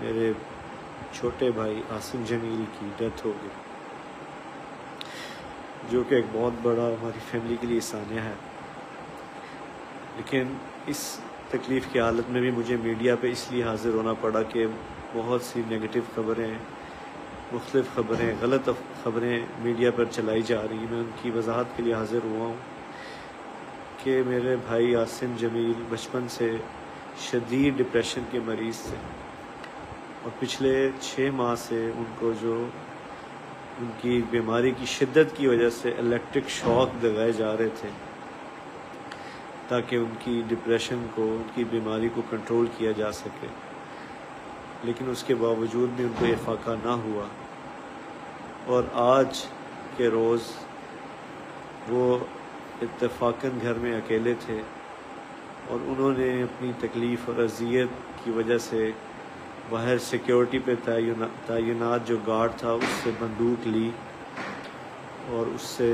میرے چھوٹے بھائی عاصم جمیل کی ڈیتھ ہو گئی، جو کہ ایک بہت بڑا ہماری فیملی کے لیے سانیہ ہے۔ لیکن اس تکلیف کی حالت میں بھی مجھے میڈیا پہ اس لیے حاضر ہونا پڑا کہ بہت سی نگیٹو خبریں، مختلف خبریں، غلط خبریں میڈیا پر چلائی جا رہی ہیں۔ میں ان کی وضاحت کے لیے حاضر ہوا ہوں کہ میرے بھائی عاصم جمیل بچپن سے شدید ڈپریشن کے مریض تھے، اور پچھلے 6 ماہ سے ان کو ان کی بیماری کی شدت کی وجہ سے الیکٹرک شاک لگائے جا رہے تھے تاکہ ان کی ڈپریشن کو، ان کی بیماری کو کنٹرول کیا جا سکے، لیکن اس کے باوجود بھی ان کو افاقہ نہ ہوا۔ اور آج کے روز وہ اتفاقاً گھر میں اکیلے تھے، اور انہوں نے اپنی تکلیف اور اذیت کی وجہ سے باہر سیکیورٹی پہ تعینات جو گارڈ تھا اس سے بندوق لی اور اس سے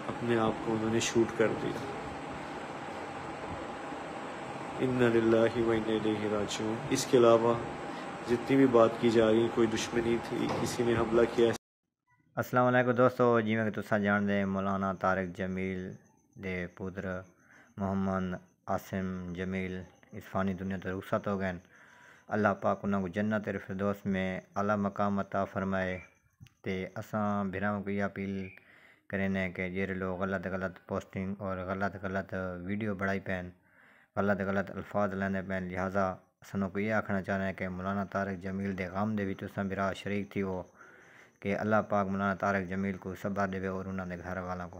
اپنے آپ کو انہوں نے شوٹ کر دیا۔ انا للہ و انا الیہ راجعون۔ اس کے علاوہ جتنی بھی بات کی جا رہی کوئی دشمنی تھی، کسی نے حملہ کیا۔ السلام علیکم دوستو، جیویں کہ تساں جاندے مولانا طارق جمیل دے پتر محمد عاصم جمیل اس فانی دنیا تو رخصت ہو گئے۔ اللہ پاک انہاں کو جنت الفردوس میں اعلیٰ مقام عطا فرمائے۔ تے اساں بھراواں کو یہ اپیل کرنے کہ جڑے لوگ غلط پوسٹنگ اور غلط ویڈیو بڑھائی پین، غلط الفاظ لیندے پین، لہٰذا اساں کو یہ آکھنا چاہنا ہے کہ مولانا طارق جمیل دے غم دے بھی تساں بھرا شریک تھی ہو، کہ اللہ پاک مولانا طارق جمیل کو صبر دے اور انہاں دے گھر والاں کو۔